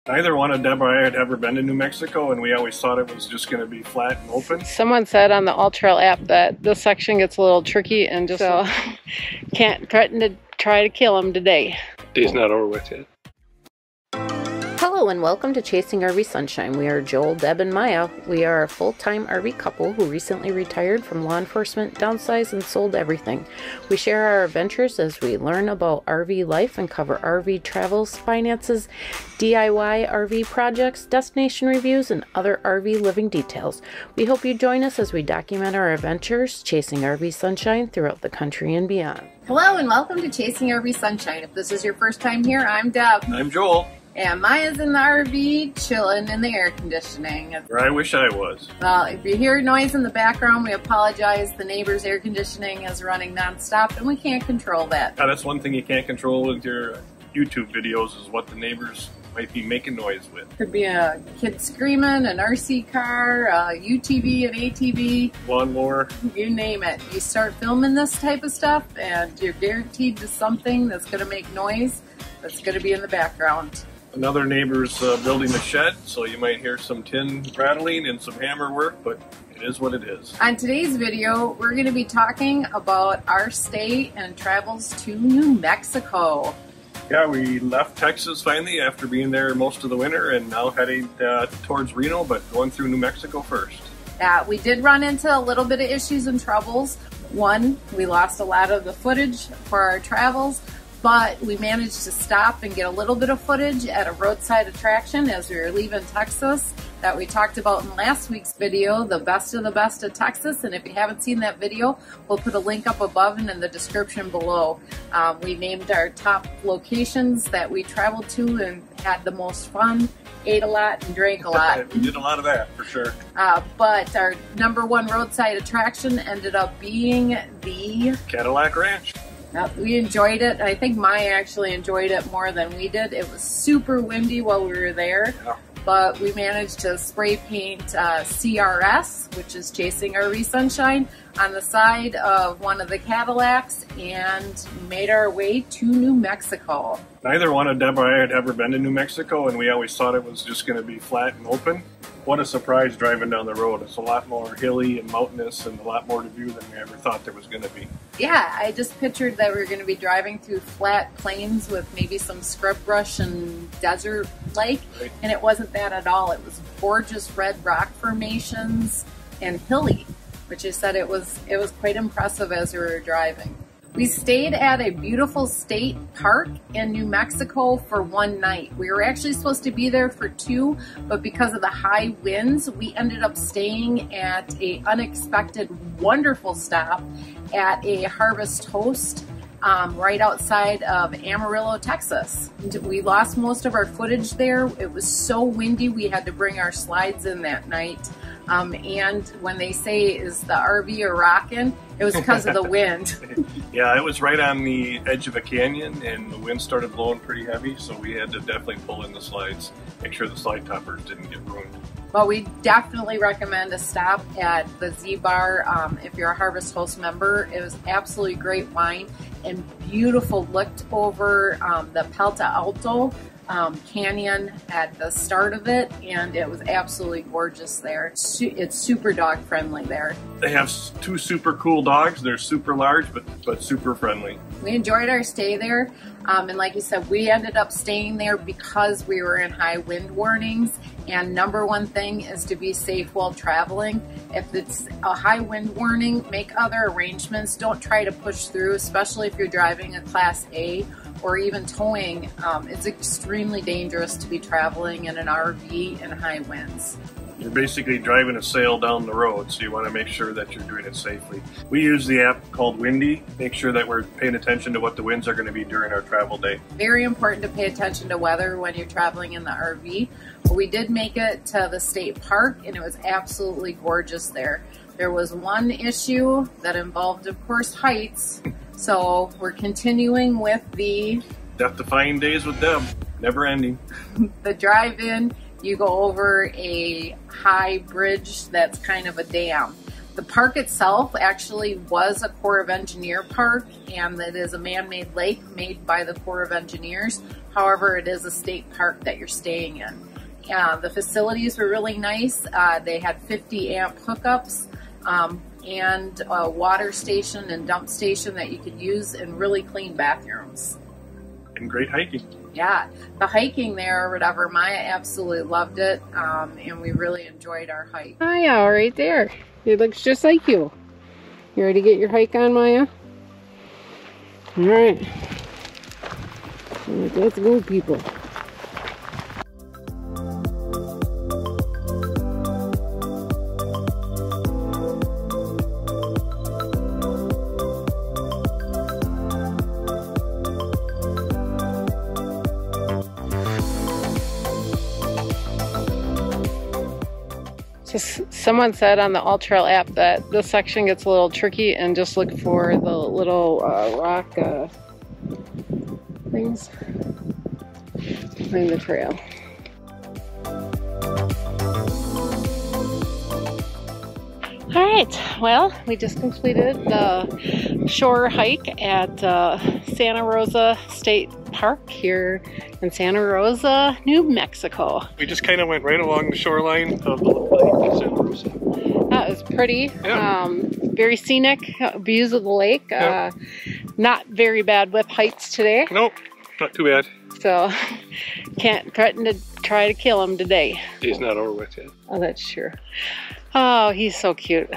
Neither one of Deb or I had ever been to New Mexico, and we always thought it was just going to be flat and open. Someone said on the All Trail app that this section gets a little tricky, and just so can't threaten to try to kill him today. Day's not over with yet. Hello and welcome to Chasing RV Sunshine. We are Joel, Deb, and Maya. We are a full-time RV couple who recently retired from law enforcement, downsized, and sold everything. We share our adventures as we learn about RV life and cover RV travels, finances, DIY RV projects, destination reviews, and other RV living details. We hope you join us as we document our adventures, chasing RV sunshine throughout the country and beyond. Hello and welcome to Chasing RV Sunshine. If this is your first time here, I'm Deb. I'm Joel. And Maya's in the RV, chilling in the air conditioning. Where I wish I was. Well, if you hear noise in the background, we apologize. The neighbor's air conditioning is running nonstop, and we can't control that. Yeah, that's one thing you can't control with your YouTube videos is what the neighbors might be making noise with. Could be a kid screaming, an RC car, a UTV, an ATV. Lawnmower. You name it. You start filming this type of stuff, and you're guaranteed to something that's going to make noise that's going to be in the background. Another neighbor's building a shed, so you might hear some tin rattling and some hammer work, but it is what it is. On today's video, we're going to be talking about our stay and travels to New Mexico. Yeah, we left Texas finally after being there most of the winter and now heading towards Reno, but going through New Mexico first. We did run into a little bit of issues and troubles. One, we lost a lot of the footage for our travels, but we managed to stop and get a little bit of footage at a roadside attraction as we were leaving Texas that we talked about in last week's video, the best of Texas. And if you haven't seen that video, we'll put a link up above and in the description below. We named our top locations that we traveled to and had the most fun, ate a lot, and drank a lot. We did a lot of that, for sure. But our #1 roadside attraction ended up being the Cadillac Ranch. We enjoyed it. I think Maya actually enjoyed it more than we did. It was super windy while we were there, but we managed to spray paint CRS, which is Chasing RV Sunshine, on the side of one of the Cadillacs and made our way to New Mexico. Neither one of Deb or I had ever been to New Mexico, and we always thought it was just going to be flat and open. What a surprise driving down the road. It's a lot more hilly and mountainous and a lot more to do than we ever thought there was going to be. Yeah, I just pictured that we were going to be driving through flat plains with maybe some scrub brush and desert like, and it wasn't that at all. It was gorgeous red rock formations and hilly, which I said it was quite impressive as we were driving. We stayed at a beautiful state park in New Mexico for one night. We were actually supposed to be there for 2, but because of the high winds, we ended up staying at an unexpected, wonderful stop at a Harvest Host right outside of Amarillo, Texas. We lost most of our footage there. It was so windy, we had to bring our slides in that night. And when they say, is the RV a rockin', it was because of the wind. Yeah, it was right on the edge of a canyon and the wind started blowing pretty heavy, so we had to definitely pull in the slides, make sure the slide toppers didn't get ruined. Well, we definitely recommend a stop at the Z-Bar if you're a Harvest Host member. It was absolutely great wine and beautiful. Looked over the Pelta Alto canyon at the start of it, and it was absolutely gorgeous there. It's super dog friendly there. They have 2 super cool dogs. They're super large, but super friendly. We enjoyed our stay there, and like you said, we ended up staying there because we were in high wind warnings, and #1 thing is to be safe while traveling. If it's a high wind warning, make other arrangements. Don't try to push through, especially if you're driving a Class A or even towing. It's extremely dangerous to be traveling in an RV in high winds. You're basically driving a sail down the road, so you want to make sure that you're doing it safely. We use the app called Windy. Make sure that we're paying attention to what the winds are going to be during our travel day. Very important to pay attention to weather when you're traveling in the RV. But we did make it to the state park, and it was absolutely gorgeous there. There was one issue that involved, of course, heights. So we're continuing with the Death-defying days with Deb, never ending. The drive-in. You go over a high bridge that's kind of a dam. The park itself actually was a Corps of Engineer park, and it is a man-made lake made by the Corps of Engineers However, it is a state park that you're staying in. The facilities were really nice. They had 50 amp hookups and a water station and dump station that you could use, and really clean bathrooms. And great hiking. Yeah, the hiking there or whatever, Maya absolutely loved it, and we really enjoyed our hike. Maya, right there. It looks just like you. You ready to get your hike on, Maya? All right. Let's go, people. Just someone said on the All Trail app that this section gets a little tricky, and just look for the little rock things behind the trail. All right, well, we just completed the shore hike at Santa Rosa State Park here in Santa Rosa, New Mexico. We just kind of went right along the shoreline of the lake in Santa Rosa. That was pretty. Yeah. Very scenic views of the lake. Yeah. Not very bad with heights today. Nope, not too bad. So can't threaten to try to kill him today. Day's not over with yet. Oh, that's true. Oh, he's so cute.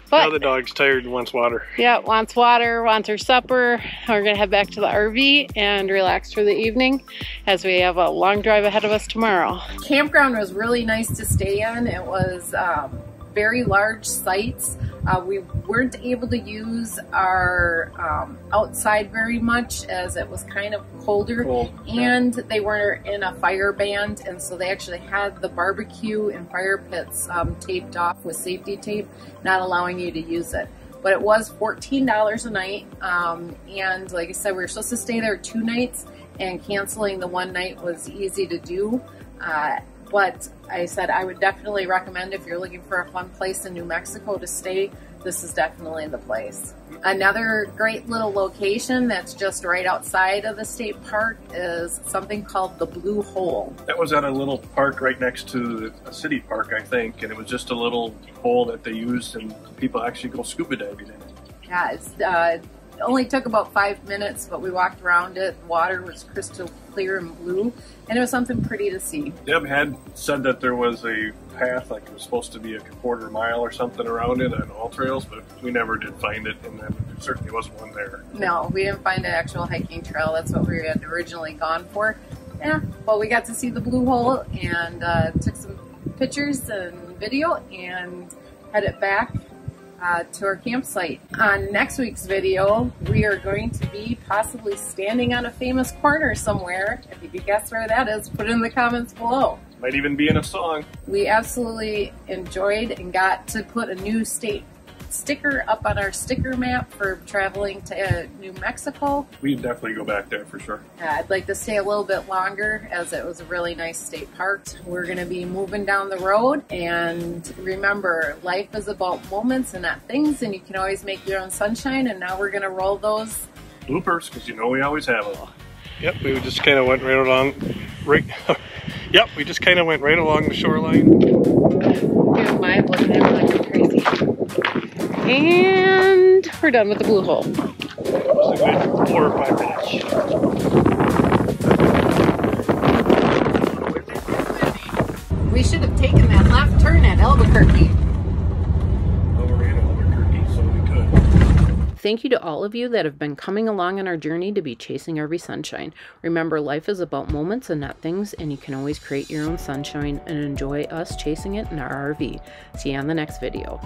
But Now the dog's tired and wants water. yeah, wants water, wants her supper. We're gonna head back to the RV and relax for the evening as we have a long drive ahead of us tomorrow. Campground was really nice to stay in. It was very large sites. We weren't able to use our outside very much as it was kind of colder, and they were in a fire band, and so they actually had the barbecue and fire pits taped off with safety tape, not allowing you to use it. But it was $14 a night, and like I said, we were supposed to stay there 2 nights, and canceling the 1 night was easy to do. But I said I would definitely recommend, if you're looking for a fun place in New Mexico to stay, this is definitely the place. Another great little location that's just right outside of the state park is something called the Blue Hole. That was at a little park right next to a city park, I think, and it was just a little hole that they used, and people actually go scuba diving in it. Yeah, it only took about 5 minutes, but we walked around it. The water was crystal clear and blue, and it was something pretty to see. Deb had said that there was a path, like it was supposed to be a 1/4 mile or something around it on all trails, but we never did find it, and there certainly wasn't one there. No, we didn't find an actual hiking trail. That's what we had originally gone for. Yeah, well, we got to see the Blue Hole and took some pictures and video and headed back to our campsite. On next week's video, we are going to be possibly standing on a famous corner somewhere. If you could guess where that is, put it in the comments below. Might even be in a song. We absolutely enjoyed and got to put a new state sticker up on our sticker map for traveling to New Mexico. We'd definitely go back there for sure. I'd like to stay a little bit longer as it was a really nice state park. We're going to be moving down the road, and remember, life is about moments and not things, and you can always make your own sunshine. And now we're going to roll those bloopers, because you know we always have them. Yep, we just kind of went right along, yep, we just kind of went right along the shoreline. Yeah, my looking at me like I'm crazy. And we're done with the Blue Hole. That was a good 4 or 5 minutes. We should have taken that left turn at Albuquerque. Well, we're in Albuquerque, so we could. Thank you to all of you that have been coming along on our journey to be chasing RV sunshine. Remember, life is about moments and not things, and you can always create your own sunshine and enjoy us chasing it in our RV. See you on the next video.